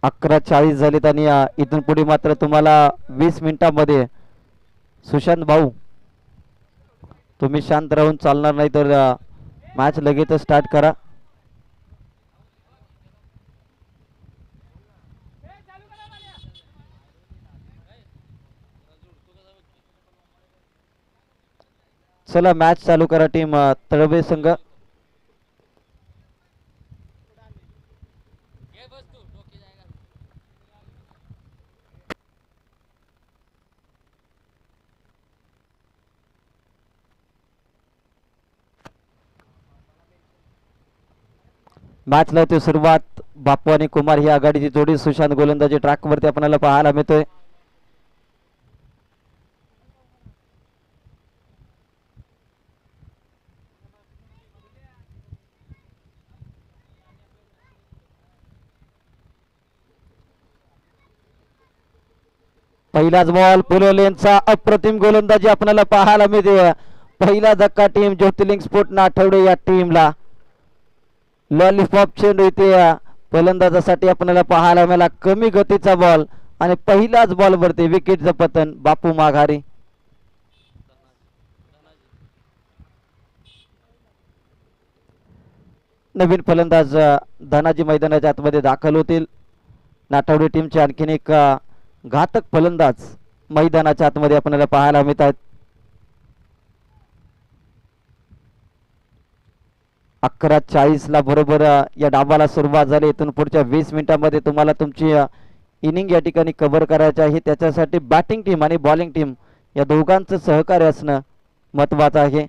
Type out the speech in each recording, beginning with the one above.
11:40 झालेत आणि इथून पुढे मात्र तुम्हाला 20 मिनिटांमध्ये सुशांत भाऊ तुम्ही शांत राहून चालणार नाही तर मॅच लगेच स्टार्ट करा. चला मॅच चालू करा टीम तळवे संघ. मॅच लावते सुरुवात. बापू आणि कुमार ही आघाडीची जोडी. सुशांत गोलंदाजी ट्रॅकवरती आपल्याला पाहायला मिळतोय. पहिलाच बॉल पुलोलेंचा अप्रतिम गोलंदाजी आपल्याला पाहायला मिळते. पहिला धक्का टीम ज्योतिर्लिंग स्पोर्ट नाठवडे या टीमला. लॉलीपॉप चेंडू इथे फलंदाजासाठी आपल्याला पाहायला मिळाला. कमी गतीचा बॉल आणि पहिल्याच बॉल वरती विकेटचं पतन. बापू माघारी. नवीन फलंदाज धनाजी मैदानाच्या आतमध्ये दाखल होतील. नाठवडे टीमचे आणखीन एक घातक फलंदाज मैदानाच्या आतमध्ये आपल्याला पाहायला मिळत आहेत. 11:40 ला बरोबर या डावाला सुरुवात झाली. इथून पुढच्या 20 मिनिटांमध्ये तुम्हाला तुमची इनिंग या ठिकाणी कव्हर करायची आहे. त्याच्यासाठी बॅटिंग टीम आणि बॉलिंग टीम या दोघांचं सहकार्य असणं महत्वाचं आहे.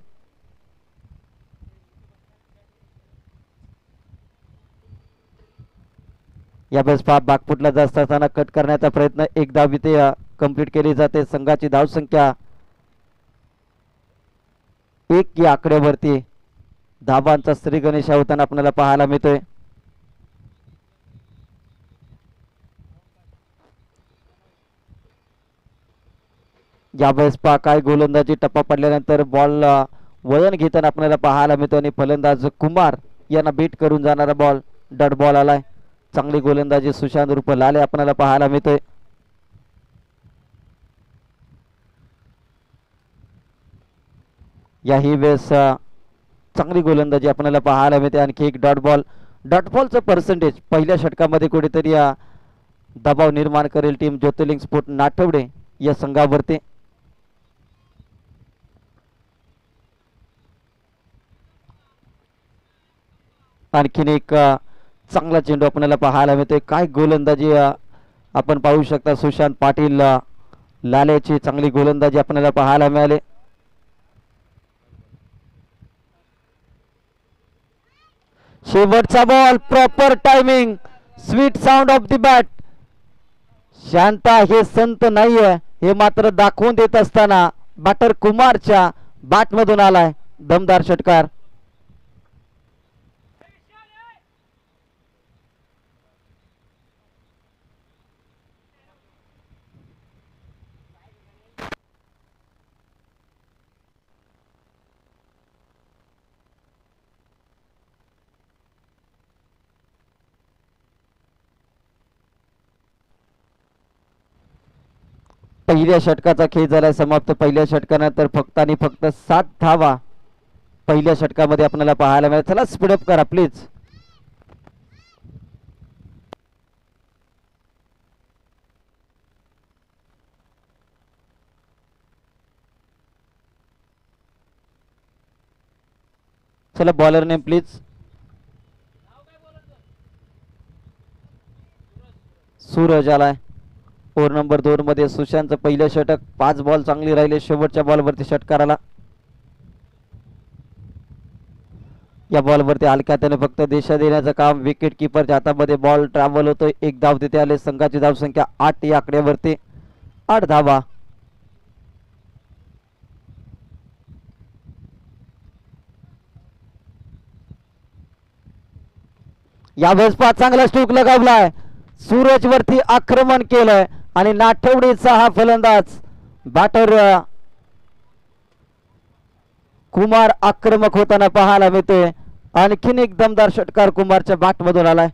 यावेळेस बागफुटला जास्त असताना कट करण्याचा प्रयत्न. एक धाव इथे कंप्लीट केली जाते. संघाची धावसंख्या 1 या आकड्यावरती धावांचा श्री गणेश होताना आपल्याला पाहायला मिळतोय. यावेळेस काय गोलंदाजी टप्पा पडल्यानंतर बॉल वळण घेताना आपल्याला पाहायला मिळतो आणि फलंदाज कुमार यांना बीट करून जाणारा बॉल डॉट बॉल आलाय. चांगली गोलंदाजी सुशांत रूप लाले आपल्याला पाहायला मिळतोय. याही वेळेस चांगली गोलंदाजी आपल्याला पाहायला मिळते. आणखी एक डॉट बॉल. डॉट बॉलचं पर्सेंटेज पहिल्या षटकामध्ये कुठेतरी दबाव निर्माण करेल टीम ज्योतिर्लिंग स्पोर्ट नाठवडे या संघावरती. आणखीन एक चांगला चेंडू आपल्याला पाहायला मिळतोय. काय गोलंदाजी आपण पाहू शकता. सुशांत पाटील लालेची चांगली गोलंदाजी आपल्याला पाहायला मिळाली. शेवटचा ball. Proper timing. Sweet sound of the bat. Shanta हे संत नाहीये हे मात्र दाखवून देत असताना बॅटर कुमारच्या बॅट मधून आलाय दमदार षटकार. पहिल्या षटकाचा खेळ झालाय समाप्त. पहिल्या षटकानंतर फक्त आणि फक्त 7 धावा पहिल्या षटकामध्ये आपल्याला पाहायला मिळेल. चला स्पीडअप करा प्लीज. चला बॉलर नेम प्लीज. सूरज आलाय. ओव्हर नंबर 2 मध्ये सुशांतचं पहिलं षटक. 5 बॉल चांगली राहिले. शेवटच्या बॉलवरती षटकार आला. या बॉलवरती हलक्याने फक्त दिशा देण्याचं काम. विकेट किपरच्या हातामध्ये बॉल ट्रॅव्हल होतोय. एक धाव तिथे आले. संघाची धावसंख्या 8 या आकड्यावरती. 8 धावा. यावेळेस चांगला स्ट्रोक लगावलाय. सूरज वरती आक्रमण केलंय आणि नाठवडीचा हा फलंदाज बॅटर कुमार आक्रमक होताना पाहायला मिळतोय. आणखीन एक दमदार षटकार कुमारच्या बॅट मधून आलाय.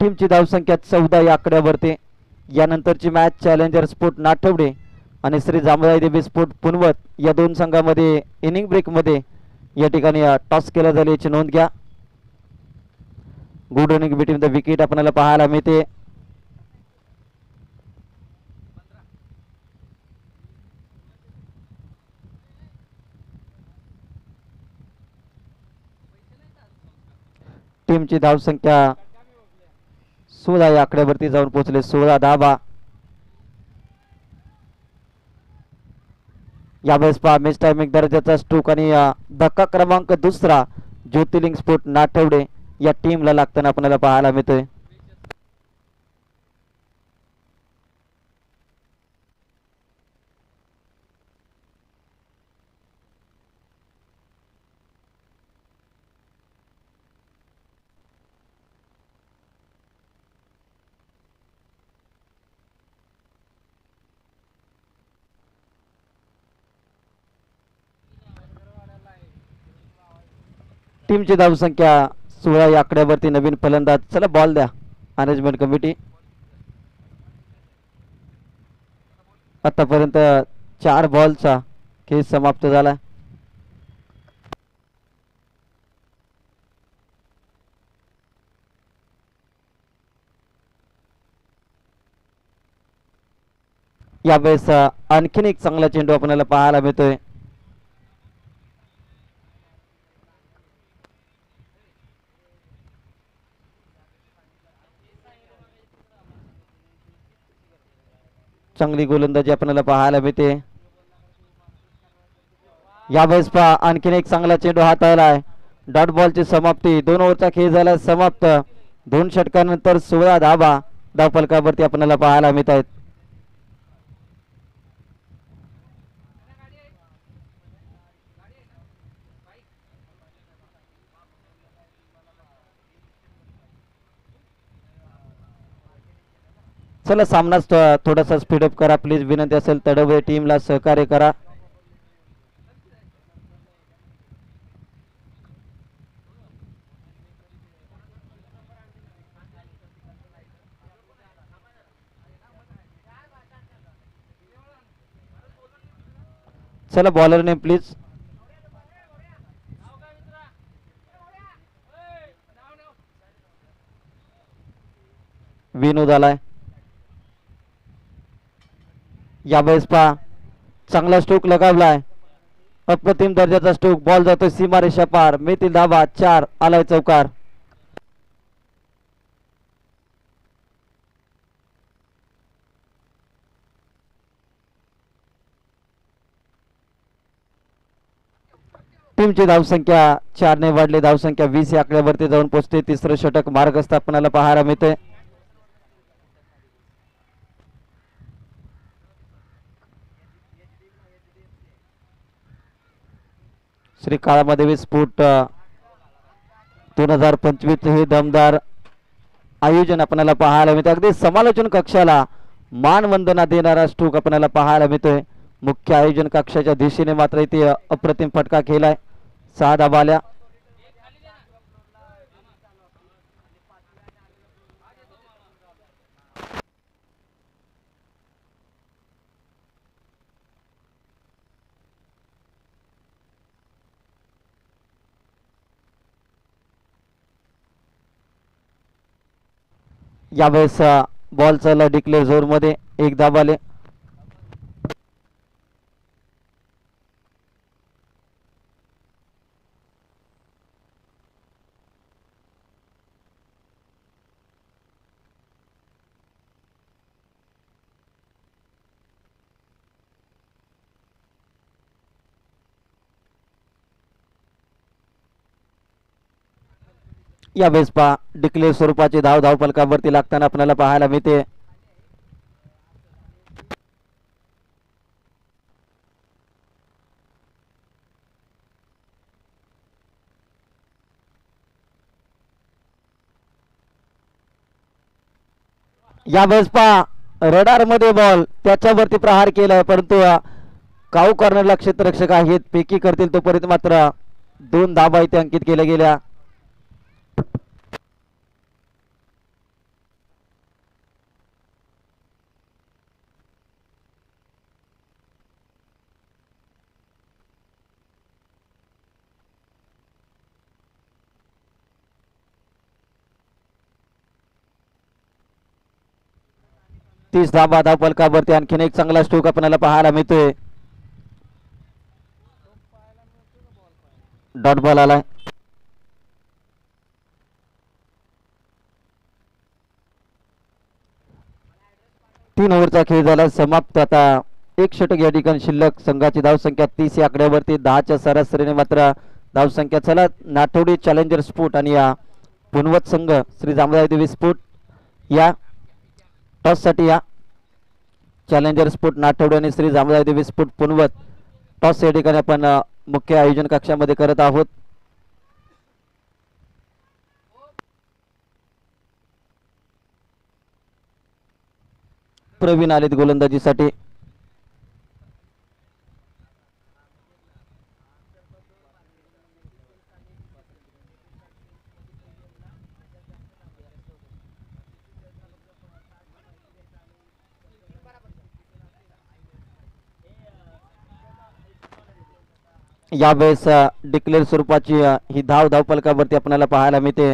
टीमची धावसंख्या 14 या आकड्यावरती. यानंतरची मॅच चॅलेंजर स्पोर्ट नाठवडे आणि श्री जांभळाई देवी स्पोर्ट पुनवत या दोन संघामध्ये इनिंग ब्रेकमध्ये या ठिकाणी टॉस केला जाईल याची नोंद घ्या. Good inning between the wicket आपल्याला पाहायला मिळते. टीमची धावसंख्या 16 या आकड्यावरती जाऊन पोहोचले. 16 धावा. यावेळेस पहा मिस टायमिंग दर्जाचा स्ट्रोक आणि धक्का क्रमांक दुसरा ज्योतिर्लिंग स्पोर्ट नाठवडे या टीमला लागताना आपल्याला पाहायला मिळतोय. टीमची धावसंख्या 16 या आकड्यावरती. नवीन फलंदाज. चला बॉल द्या मॅनेजमेंट कमिटी. आतापर्यंत 4 बॉलचा खेळ समाप्त झाला. यावेळेस आणखीन एक चांगला चेंडू आपल्याला पाहायला मिळतोय. चांगली गोलंदाजी आपल्याला पाहायला मिळते. यावेळेस पहा आणखीन एक चांगला चेंडू हाताळला आहे. डॉट बॉलची समाप्ती. 2 ओव्हरचा खेळ झाला समाप्त. 2 षटकानंतर 16 धावा धावफलकावरती आपल्याला पाहायला मिळत आहेत. चला सामनाच थोडासा स्पीडअप करा प्लीज. विनंती असेल तडवे टीमला सहकार्य करा. चला बॉलर नेम प्लीज. विनोद आलाय. यावेळेस पहा चांगला स्ट्रोक लगावलाय. अप्रतिम दर्जाचा स्ट्रोक. बॉल जातोय सीमारेषा पार. मिळतील धावा 4. आलाय चौकार. टीमची धावसंख्या 4 ने वाढली. धावसंख्या 20 या आकड्यावरती जाऊन पोहोचते. तिसरं षटक मार्गस्थ आपल्याला पाहायला मिळते. श्री काळामादेवी स्पोर्ट 2025 हे दमदार आयोजन आपल्याला पाहायला मिळते. अगदी समालोचन कक्षाला मानवंदना देणारा स्ट्रोक आपल्याला पाहायला मिळतोय. मुख्य आयोजन कक्षाच्या दिशेने मात्र इथे अप्रतिम फटका खेळलाय. 6 धावा आल्या. यावेळेस बॉल चालला डिक्लेअर झोन मध्ये. 1 धाव आले. यावेळेस पहा डिक्लेअर स्वरूपाची धाव धावफलकावरती लागताना आपल्याला पाहायला मिळते. यावेळेस पहा रडार मध्ये बॉल. त्याच्यावरती प्रहार केलाय परंतु काऊ कॉर्नरला क्षेत्ररक्षक आहेत. पेकी करतील तोपर्यंत मात्र 2 धावा इथे अंकित केल्या गेल्या. 30 धाबा धावफलकावरती. आणखीन एक चांगला स्ट्रोक आपल्याला पाहायला मिळतोय. डॉट बॉल आलाय. तीन ओव्हरचा खेळ झाला समाप्त. आता एक षटक या ठिकाणी शिल्लक. संघाची धावसंख्या 30 या आकड्यावरती. 10च्या सरासरीने मात्र धावसंख्या. चला नाठवडी चॅलेंजर स्पोर्ट आणि या पुनवत संघ श्री जांभूळाई देवी स्पोर्ट या टॉससाठी या चॅलेंजर स्पोर्ट नाठवडी आणि श्री जांभूळाई देवी स्पोर्ट पुनवत टॉस या ठिकाणी आपण मुख्य आयोजन कक्षामध्ये करत आहोत. प्रवीण आलेत गोलंदाजीसाठी. यावेळेस डिक्लेअर स्वरूपाची ही धावफलकावरती आपल्याला पाहायला मिळते.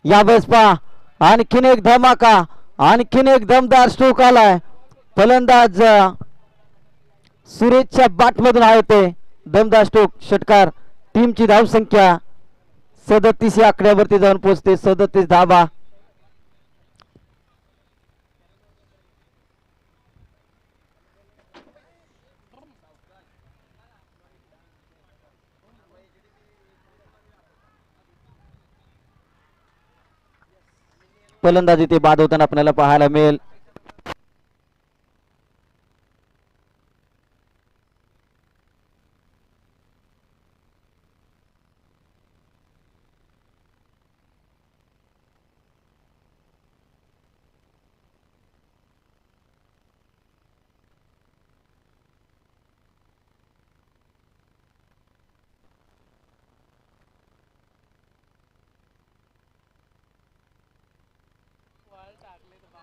यावेळेस पहा आणखीन एक धमाका. आणखीन एक दमदार स्ट्रोक आलाय. फलंदाज सुरेशच्या बॅटमधून आहे ते दमदार स्ट्रोक. षटकार. टीमची धावसंख्या 37 या आकड्यावरती जाऊन पोहोचते. 37 धावा. फलंदाजी ते बाद होताना आपल्याला पाहायला मिळेल.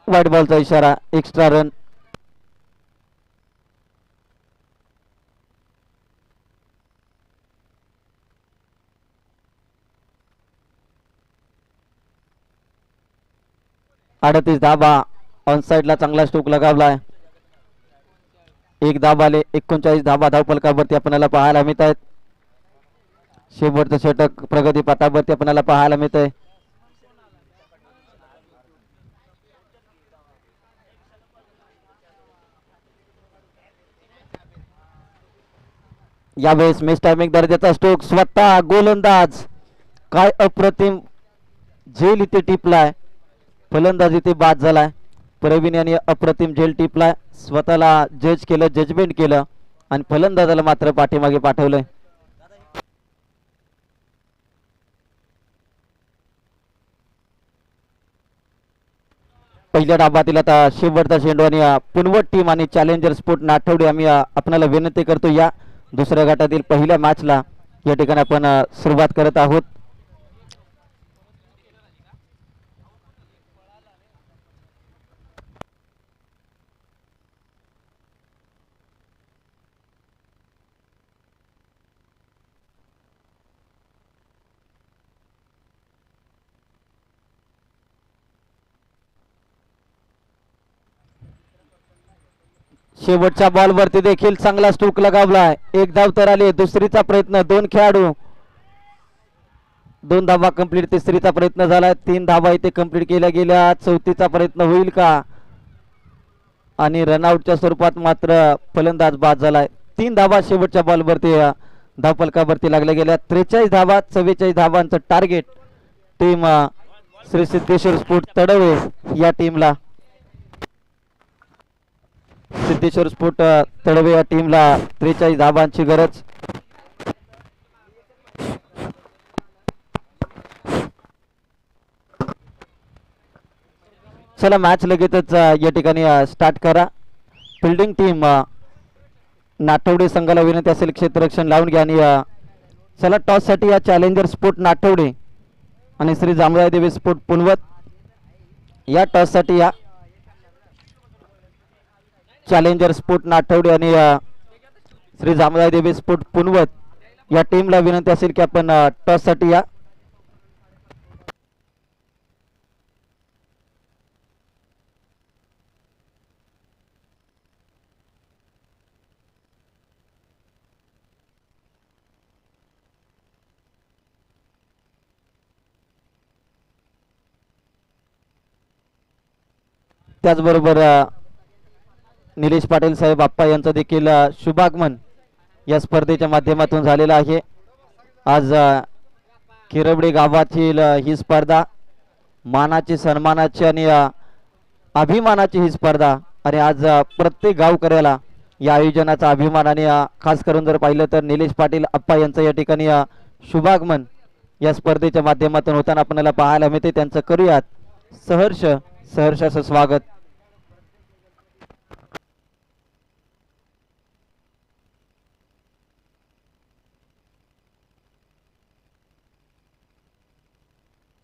व्हाईट बॉलचा इशारा. Extra run. अडतीस धाबा. ऑन साइडला चांगला स्ट्रोक लगावलाय. एक धाबाले 39 धाबा धावफलकावरती आपल्याला पाहायला मिळत आहेत. शेवटचं षटक प्रगती पथावरती आपल्याला पाहायला मिळत आहे. यावेळेस मिस टायमिंग दर्जाचा स्ट्रोक. स्वतः गोलंदाज काय अप्रतिम झेल इथे टिपलाय. फलंदाज इथे बाद झालाय. प्रवीण यांनी अप्रतिम झेल टिपलाय. स्वतःला जज केलं, जजमेंट केलं आणि फलंदाजाला मात्र पाठीमागे पाठवलंय. पहिल्या डाबातील आता शेवटचा चेंडू आणि पुनवट टीम आणि चॅलेंजर स्पोर्ट नाठवडी आम्ही आपल्याला विनंती करतो या दुसऱ्या गटातील पहिल्या मॅचला या ठिकाणी आपण सुरुवात करत आहोत. शेवटच्या बॉलवरती देखील चांगला स्ट्रोक लगावलाय. एक धाव तर आली. दुसरीचा प्रयत्न. दोन खेळाडू. 2 धावा कंप्लीट. तिसरीचा प्रयत्न झाला. 3 धावा इथे कंप्लीट केल्या गेल्या. चौथीचा प्रयत्न होईल का? आणि रनआउटच्या स्वरूपात मात्र फलंदाज बाद झालाय. 3 धावा शेवटच्या बॉलवरती धावफलकावरती लागल्या गेल्या. 43 धावा. 44 धावांचं target team Shri Siddheshwar sport Tadwe या टीमला. सिद्धेश्वर स्पोर्ट तडवे या टीमला 43 धावांची गरज. चला मॅच लगेचच या ठिकाणी स्टार्ट करा. फिल्डिंग टीम नाठवडे संघाला विनंती असेल क्षेत्ररक्षण लावून घ्या. आणि चला टॉस साठी या चॅलेंजर स्पोर्ट नाठवडे आणि श्री जांभूळाई देवी स्पोर्ट पुनवत या टॉस साठी या चॅलेंजर स्पोर्ट नाठवडे आणि श्री जामदार देवी स्पोर्ट पुनवत या टीमला विनंती असेल की आपण टॉस साठी या. त्याचबरोबर निलेश पाटील साहेब आप्पा यांचं देखील शुभागमन या स्पर्धेच्या माध्यमातून झालेलं आहे. आज किरवडे गावाची ही स्पर्धा मानाची सन्मानाची आणि अभिमानाची ही स्पर्धा आणि आज प्रत्येक गावकऱ्याला या आयोजनाचा अभिमान आणि खास करून जर पाहिलं तर निलेश पाटील आप्पा यांचं या ठिकाणी शुभागमन या स्पर्धेच्या माध्यमातून होताना आपल्याला पाहायला मिळते. त्यांचं करूयात सहर्ष असं स्वागत.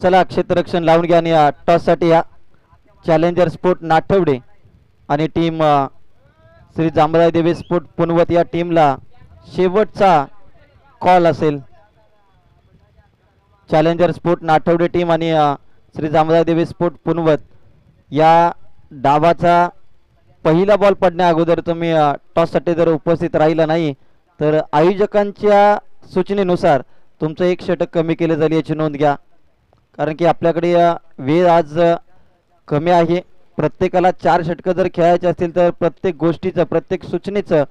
चला क्षेत्ररक्षण लावून घ्या आणि टॉस साठी या चॅलेंजर स्पोर्ट नाठवडे आणि टीम श्री जांभळा देवी स्पोर्ट पुनवत या टीमला शेवटचा कॉल असेल. चॅलेंजर स्पोर्ट नाठवडे टीम आणि श्री जांभळा देवी स्पोर्ट पुनवत या डावाचा पहिला बॉल पडण्या अगोदर तुम्ही टॉस साठी जर उपस्थित राहिला नाही तर आयोजकांच्या सूचनेनुसार तुमचं 1 षटक कमी केले जाईल याची नोंद घ्या. कारण की आपल्याकडे वेळ आज कमी आहे. प्रत्येकाला 4 षटकं जर खेळायचे असतील तर प्रत्येक गोष्टीचं प्रत्येक सूचनेचं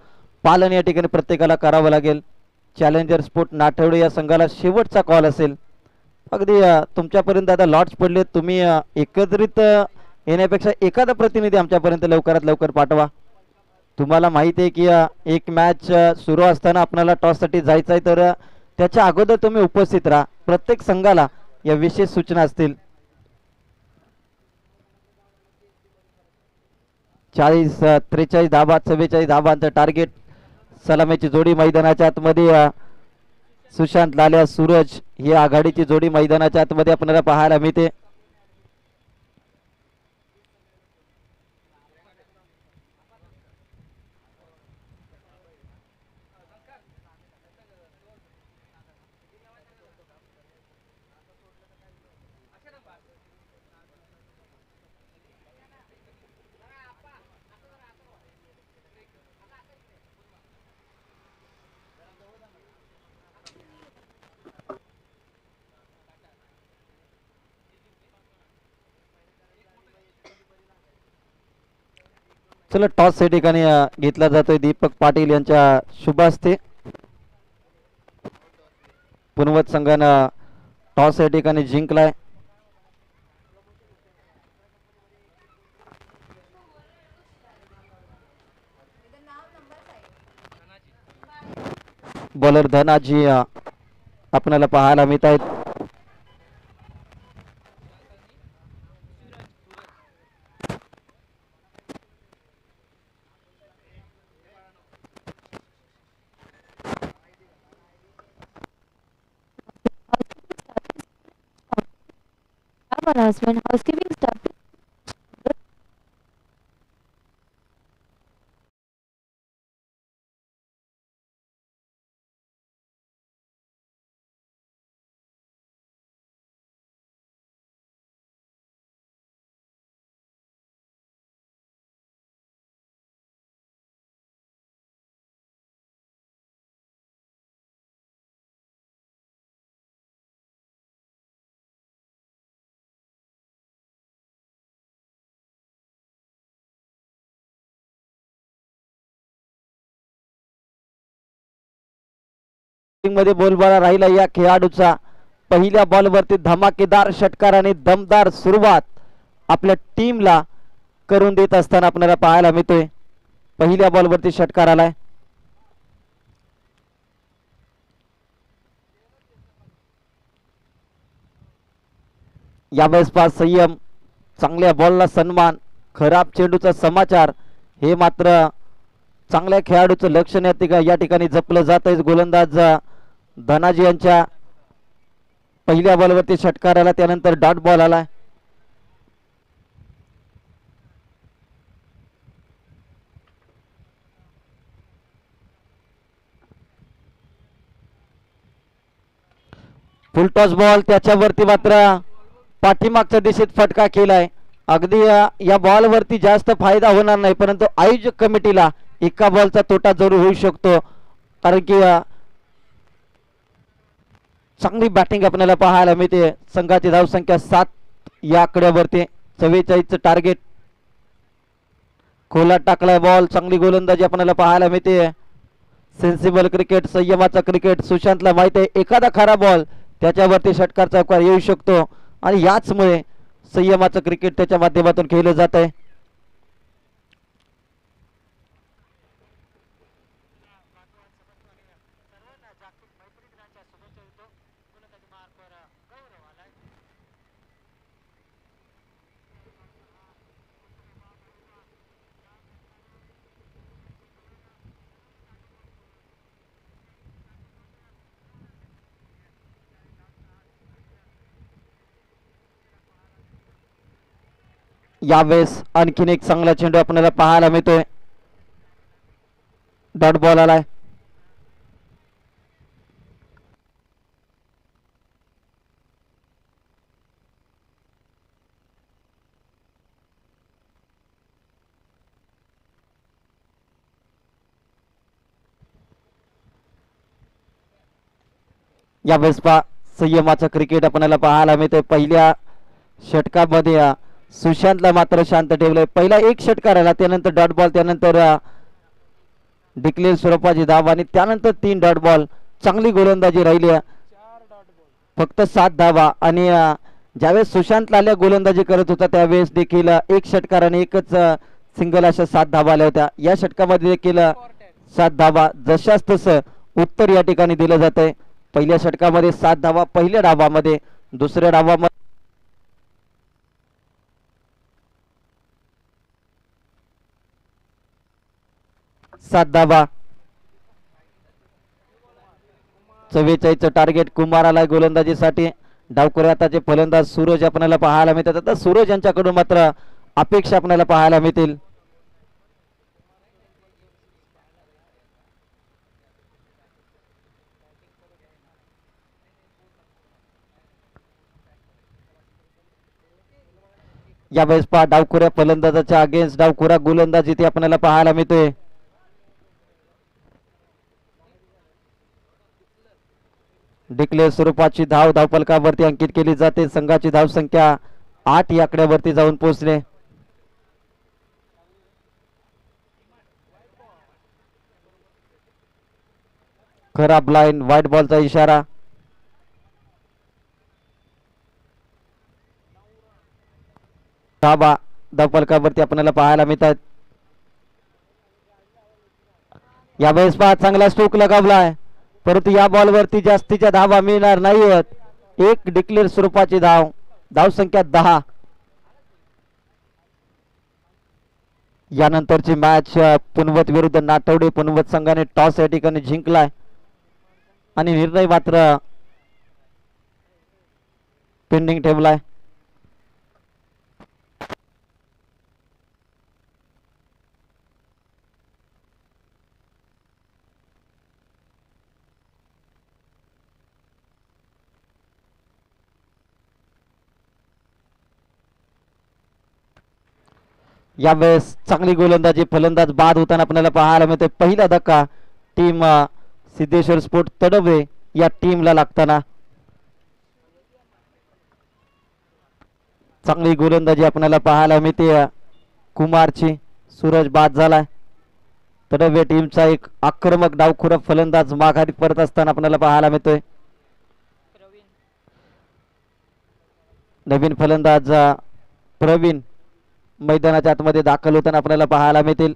पालन या ठिकाणी प्रत्येकाला करावं लागेल. चॅलेंजर स्पोर्ट नाठवडे या संघाला शेवटचा कॉल असेल. अगदी तुमच्यापर्यंत आता लॉट्स पडले, तुम्ही एकत्रित येण्यापेक्षा एखादा प्रतिनिधी आमच्यापर्यंत लवकरात लवकर पाठवा. तुम्हाला माहिती आहे की एक मॅच सुरू असताना आपल्याला टॉससाठी जायचं आहे तर त्याच्या अगोदर तुम्ही उपस्थित राहा. प्रत्येक संघाला या विशेष सूचना असतील. 43 धाबा 44 धाबांचं टार्गेट. सलामीची जोडी मैदानाच्या आतमध्ये सुशांत लाल्या सूरज ही आघाडीची जोडी मैदानाच्या आतमध्ये आपल्याला पाहायला मिळते. चला टॉस या ठिकाणी घेतला जातोय दीपक पाटील यांच्या शुभ हस्ते. पुनवत संघानं टॉस या ठिकाणी जिंकलाय. बॉलर धनाजी आपल्याला पाहायला मिळत आहेत. Announcement housekeeping staff. मध्ये बोलबाला राहिला या खेळाडूचा. पहिल्या बॉलवरती धमाकेदार षटकार आणि दमदार सुरुवात आपल्या टीमला करून देत असताना आपल्याला पाहायला मिळतोय. पहिल्या बॉलवरती षटकार आलाय. यावेळेस पास संयम, चांगल्या बॉलला सन्मान, खराब चेंडूचा समाचार, हे मात्र चांगल्या खेळाडूचं लक्षण या ठिकाणी जपलं जात आहे. गोलंदाज धनाजी यांच्या पहिल्या बॉलवरती षटकार आला, त्यानंतर डॉट बॉल आलाय. फुल टॉस बॉल, त्याच्यावरती मात्र पाठीमागच्या दिशेत फटका केलाय. अगदी या बॉल वरती जास्त फायदा होणार नाही, परंतु आयोजक कमिटीला एका बॉलचा तोटा जरूर होऊ शकतो, कारण की चांगली बॅटिंग आपल्याला पाहायला मिळते. संघाची धावसंख्या 7 या आकड्यावरती. 44चं टार्गेट. खोलात टाकलाय बॉल. चांगली गोलंदाजी आपल्याला पाहायला मिळते. सेन्सिबल क्रिकेट, संयमाचा क्रिकेट. सुशांतला माहिती आहे एखादा खरा बॉल त्याच्यावरती षटकार चौकार येऊ शकतो, आणि याचमुळे संयमाचं क्रिकेट त्याच्या माध्यमातून खेळलं जात आहे. यावेळेस आणखीन एक चांगला चेंडू आपल्याला पाहायला मिळतोय. डॉट बॉल आलाय. यावेळेस संयमाचं क्रिकेट आपल्याला पाहायला मिळतोय. पहिल्या षटकामध्ये सुशांतला मात्र शांत ठेवलंय. पहिला एक षटकार आला, त्यानंतर डॉट बॉल, त्यानंतर डिक्लेअर स्वरूपाची धाव, आणि त्यानंतर 3 डॉट बॉल. चांगली गोलंदाजी राहिली. फक्त 7 धावा, आणि ज्यावेळेस सुशांत लाल्या गोलंदाजी करत होता त्यावेळेस देखील एक षटकार आणि एकच सिंगल अशा 7 धावा आल्या होत्या. या षटकामध्ये देखील 7 धावा. जशाच तसं उत्तर या ठिकाणी दिलं जात आहे. पहिल्या षटकामध्ये 7 धावा पहिल्या डावामध्ये, दुसऱ्या डावामध्ये 7 धावा. 44चं टार्गेट. कुमाराला गोलंदाजीसाठी. डावखुरे हाताचे फलंदाज सूरज आपल्याला पाहायला मिळतात. आता सूरज यांच्याकडून मात्र अपेक्षा आपल्याला पाहायला मिळतील. यावेळेस डावखुऱ्या फलंदाजाच्या अगेन्स्ट डावखुरा गोलंदाजी ते आपल्याला पाहायला मिळतोय. डिक्लेअर स्वरूपाची धाव धावफलकावरती अंकित केली जाते. संघाची धावसंख्या 8 या आकड्यावरती जाऊन पोहोचले. खराब लाईन, व्हाईट बॉलचा इशारा. धावा धावफलकावरती आपल्याला पाहायला मिळतात. यावेळेस चांगला स्ट्रोक लगावलाय, परंतु या बॉलवरती जास्तीच्या धावा मिळणार नाहीत. एक डिक्लेअर स्वरूपाची धाव. धावसंख्या 10. यानंतरची मॅच पुनवत विरुद्ध नाटवडे. पुनवत संघाने टॉस या ठिकाणी जिंकलाय, आणि निर्णय मात्र पेंडिंग ठेवलाय. यावेळेस चांगली गोलंदाजी, फलंदाज बाद होताना आपल्याला पाहायला मिळते. पहिला धक्का टीम सिद्धेश्वर स्पोर्ट तडवे या टीमला लागताना. चांगली गोलंदाजी आपल्याला पाहायला मिळते कुमारची. सूरज बाद झालाय. तडवे टीमचा एक आक्रमक डावखुरा फलंदाज माघारी परत असताना आपल्याला पाहायला मिळतोय. नवीन फलंदाज प्रवीण मैदानाच्या आतमध्ये दाखल होताना आपल्याला पाहायला मिळतील.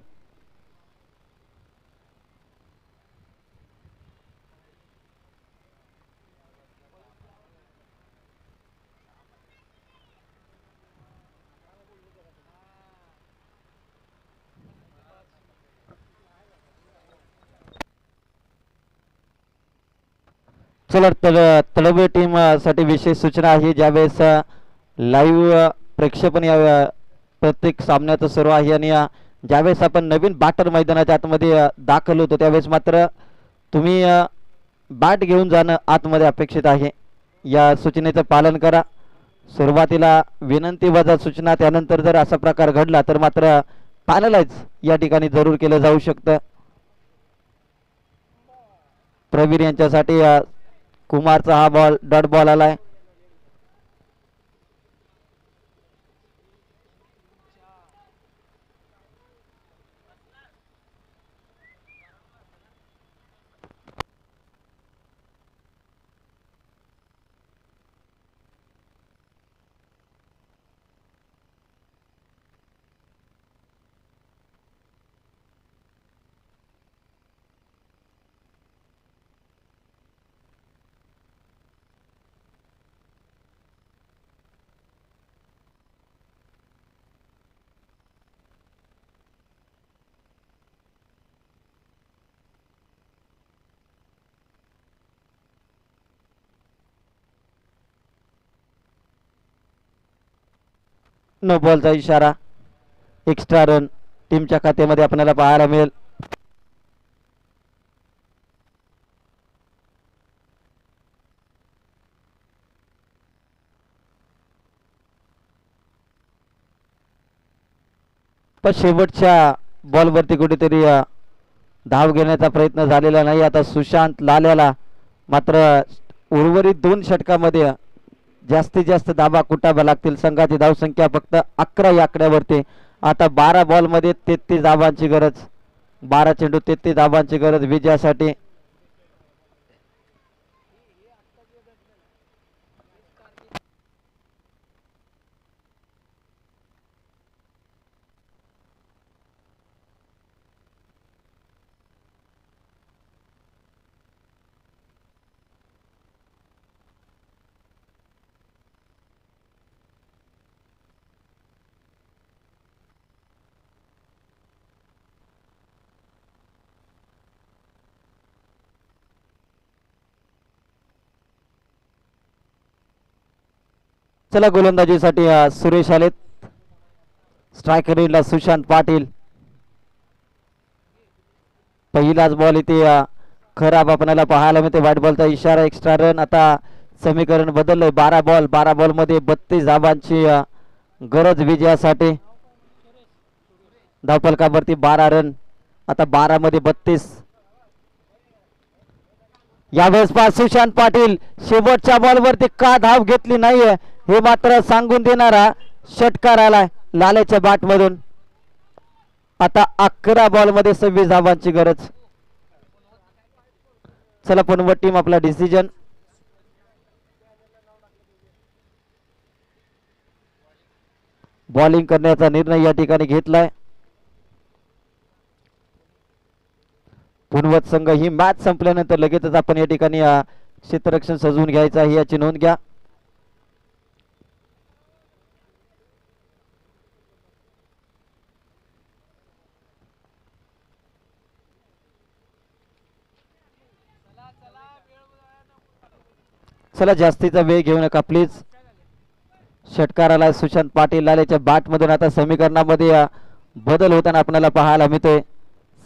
चला तळवे टीम साठी विशेष सूचना आहे. ज्यावेळेस लाईव्ह प्रक्षेपण या प्रत्येक सामन्याचं सुरू आहे, आणि ज्यावेळेस आपण नवीन बॅटर मैदानाच्या आतमध्ये दाखल होतो त्यावेळेस मात्र तुम्ही बॅट घेऊन जाणं आतमध्ये अपेक्षित आहे. या सूचनेचं पालन करा. सुरुवातीला विनंती वजा सूचना, त्यानंतर जर असा प्रकार घडला तर मात्र पॅनलाइज या ठिकाणी जरूर केलं जाऊ शकतं. प्रवीर यांच्यासाठी कुमारचा हा बॉल डॉट बॉल आलाय. नो बॉलचा इशारा. एक्स्ट्रा रन टीमच्या खात्यामध्ये आपल्याला पाहायला मिळेल. पण शेवटच्या बॉलवरती कुठेतरी धाव घेण्याचा प्रयत्न झालेला नाही. आता सुशांत लाल्याला मात्र उर्वरित 2 षटकामध्ये जास्तीत जास्त धावा कुटाव्या लागतील. संघाची धावसंख्या फक्त 11 या आकड्यावरती. आता 12 बॉलमध्ये 33 धावांची गरज. 12 चेंडू 33 धावांची गरज विजयासाठी. चला गोलंदाजीसाठी सुरेश आलेत. स्ट्रायकरला सुशांत पाटील. पहिलाच बॉल इथे खराब आपल्याला पाहायला मिळते. व्हाईट बॉलचा इशारा. Extra run. आता समीकरण बदललंय. 12 बॉल मध्ये 32 धावांची गरज विजयासाठी. धावफलकावरती 12 रन. आता 12 मध्ये 32. यावेळेस पहा सुशांत पाटील शेवटच्या बॉलवरती का धाव घेतली नाहीये हे मात्र सांगून देणारा षटकार आलाय लालेच्या बॅट मधून. आता 11 बॉलमध्ये 26 धावांची गरज. चला पुन्हा टीम आपला डिसिजन. बॉलिंग करण्याचा निर्णय या ठिकाणी घेतलाय. पुनवत संघ ही मॅच संपल्यानंतर लगेचच आपण या ठिकाणी क्षेत्ररक्षण सजवून घ्यायचं आहे याची नोंद घ्या. चला जास्तीचा वेळ घेऊ नका प्लीज. षटकाराला सुशांत पाटील लालेच्या बॅट मधून आता समीकरणामध्ये बदल होताना आपल्याला पाहायला मिळतोय.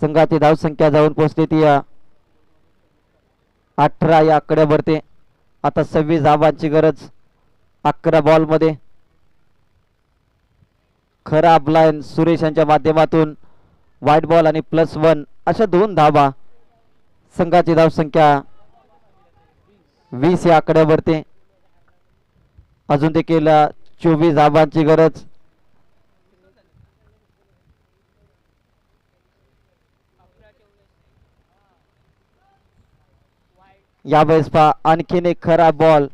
संघाची धावसंख्या जाऊन पोहोचली ती 18 या आकड्यावरती. आता 26 धावांची गरज 11 बॉल मध्ये. खराब लाईन सुरेश यांच्या माध्यमातून व्हाईट बॉल आणि +1 अशा 2 धावा. संघाची धावसंख्या 20 या आकड्यावरती. अजून देखील 24 धावांची गरज. यावेळेस पहा आणखीन एक खराब बॉल.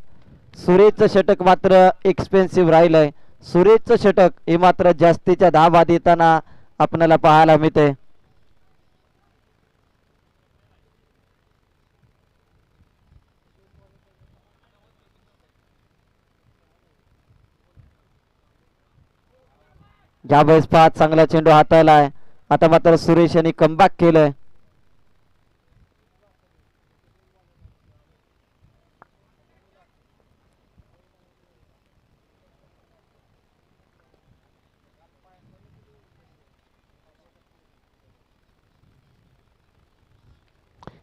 सुरेशचं षटक मात्र एक्सपेन्सिव्ह राहिलंय. सुरेशचं षटक हे मात्र जास्तीच्या धावा देताना आपल्याला पाहायला मिळते. यावेळेस पहा चांगला चेंडू हाताळलाय. आता मात्र सुरेश यांनी कमबॅक केलंय.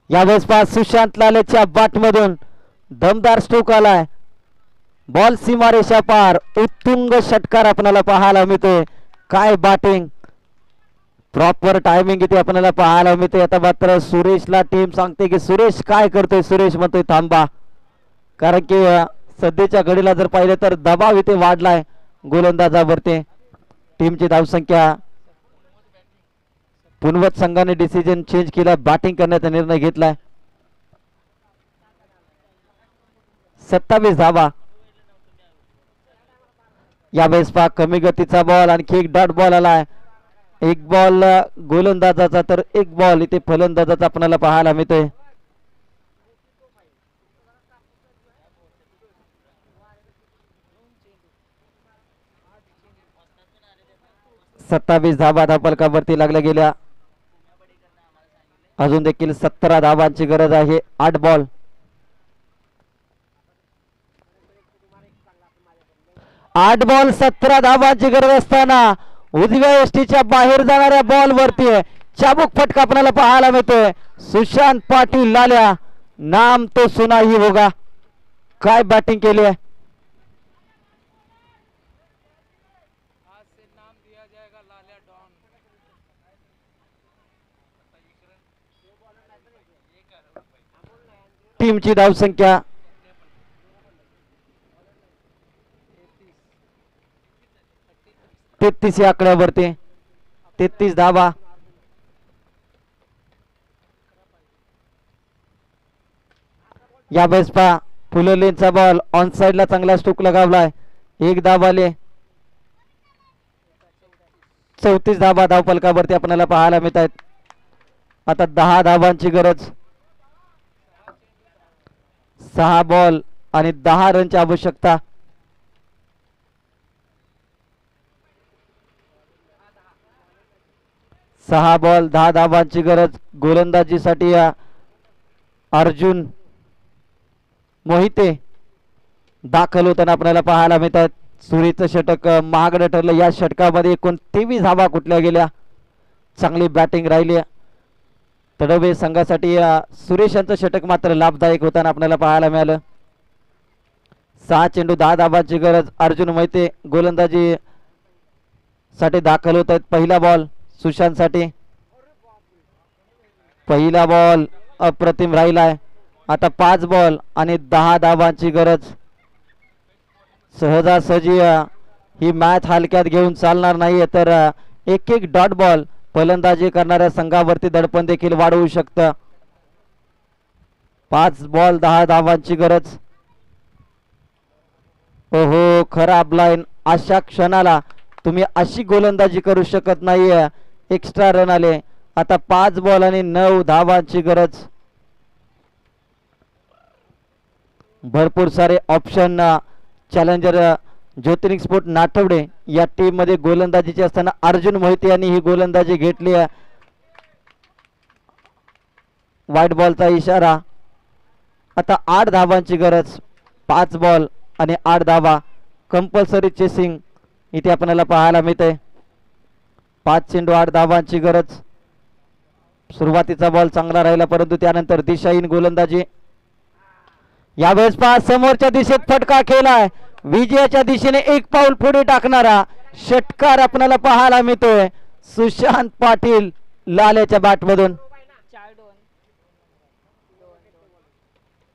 यावेळेस पहा सुशांत लालेच्या बॅट मधून दमदार स्ट्रोक आलाय. बॉल सीमारेषा पार, उत्तुंग षटकार आपल्याला पाहायला मिळतोय. काय बॅटिंग, प्रॉपर टायमिंग इथे आपल्याला पाहायला मिळते. आता मात्र सुरेशला टीम सांगते की सुरेश काय करतोय, सुरेश म्हणतोय थांबा, कारण की सध्याच्या घडीला जर पाहिलं तर दबाव इथे वाढलाय गोलंदाजावरती. टीमची धावसंख्या पुनवत संघाने डिसिजन चेंज केला, बॅटिंग करण्याचा निर्णय घेतलाय. 27 धावा. यावेळेस पहा कमी गतीचा बॉल, आणखी एक डॉट बॉल आलाय. एक बॉल गोलंदाजाचा तर एक बॉल इथे फलंदाजाचा आपल्याला पाहायला मिळतोय. सत्तावीस धावा धावफलकावरती लागल्या गेल्या. अजून देखील 17 धावांची गरज आहे. 8 बॉल. 8 बॉल 17 धावांची गरज असताना उजव्या यष्टीच्या बाहेर जाणाऱ्या बॉल वरती चाबूक फटका आपल्याला पाहायला मिळतोय. सुशांत पाटील लाल्या, नाम तो सुना ही होगा. काय बॅटिंग केली आहे. टीमची धावसंख्या 33 या आकड्यावरती. 33 धावा. यावेळेस पहा फुललेनचा बॉल ऑन साइडला चांगला स्टोक लगावलाय. 1 धाव आले. 34 धावा धावफलकावरती आपल्याला पाहायला मिळत आहेत. आता 10 धावांची गरज. 6 बॉल आणि 10 रनची आवश्यकता. सहा बॉल 10 धावांची गरज. गोलंदाजीसाठी अर्जुन मोहिते दाखल होताना आपल्याला पाहायला मिळतात. सुरेचं षटक महागडं ठरलं. या षटकामध्ये एकूण 23 धावा कुठल्या गेल्या. चांगली बॅटिंग राहिली. तडवे संघासाठी सुरेश यांचं षटक मात्र लाभदायक होताना आपल्याला पाहायला मिळालं. 6 चेंडू 10 धावांची गरज. अर्जुन मोहिते गोलंदाजी साठी दाखल होत आहेत. पहिला बॉल सुशांत साठी. पहिला बॉल अप्रतिम राहिलाय. आता 5 बॉल आणि 10 धावांची गरज. सहजासहजी ही मॅच हलक्यात घेऊन चालणार नाहीये, तर एक एक डॉट बॉल फलंदाजी करणाऱ्या संघावरती दडपण देखील वाढवू शकतं. 5 बॉल 10 धावांची गरज. ओहो, खराब लाईन. अशा क्षणाला तुम्ही अशी गोलंदाजी करू शकत नाहीये. एक्स्ट्रा रन आले. आता 5 बॉल आणि 9 धावांची गरज. भरपूर सारे ऑप्शन चॅलेंजर ज्योतिर्लिंग स्पोर्ट नाठवडे या टीम मध्ये गोलंदाजीची असताना अर्जुन मोहिते यांनी ही गोलंदाजी घेतली आहे. व्हाईट बॉलचा इशारा. आता 8 धावांची गरज. 5 बॉल आणि 8 धावा. कंपल्सरी चेसिंग इथे आपल्याला पाहायला मिळते. 5 चेंडू 8 धावांची गरज. सुरुवातीचा बॉल चांगला राहिला, परंतु त्यानंतर दिशाहीन गोलंदाजी. यावेळेस पहा समोरच्या दिशेत फटका केलाय. विजयाच्या दिशेने एक पाऊल पुढे टाकणारा षटकार आपल्याला पाहायला मिळतोय सुशांत पाटील लाल्याच्या बॅटमधून.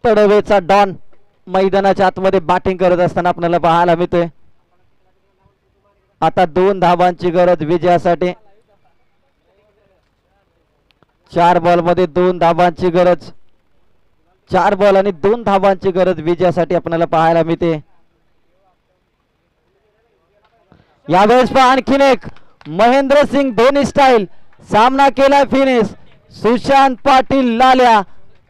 तडवेचा डॉन मैदानाच्या आतमध्ये बॅटिंग करत असताना आपल्याला पाहायला मिळतोय. आता 2 धावांची गरज विजयासाठी. 4 बॉल मध्ये 2 धावांची गरज. 4 बॉल आणि 2 धावांची गरज विजयासाठी आपल्याला पाहायला मिळते. यावेळेस पहा आणखीन एक महेंद्रसिंग धोनी स्टाईल सामना केला. फिनिश सुशांत पाटील लाल्या,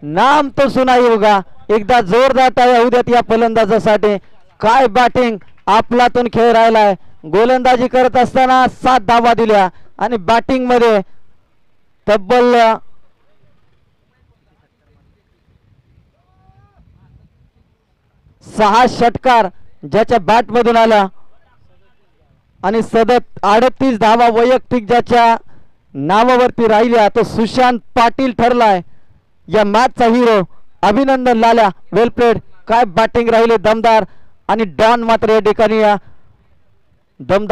नाम तो सुनाई होगा. एकदा जोरदार टाळ्या होऊ द्यात या फलंदाजासाठी. काय बॅटिंग, आपलातून खेळ राहिलाय. गोलंदाजी करत असताना 7 धावा दिल्या आणि बॅटिंग मध्ये तब्बल 6 षटकार ज्याच्या बॅट मधून आला आणि सतत 38 धावा वैयक्तिक ज्याच्या नावावरती राहिल्या तो सुशांत पाटील ठरलाय या मॅचचा हिरो. अभिनंदन लाल्या, वेल प्लेड. काय बॅटिंग राहिले दमदार. आणि डॉन मात्र या ठिकाणी दमदार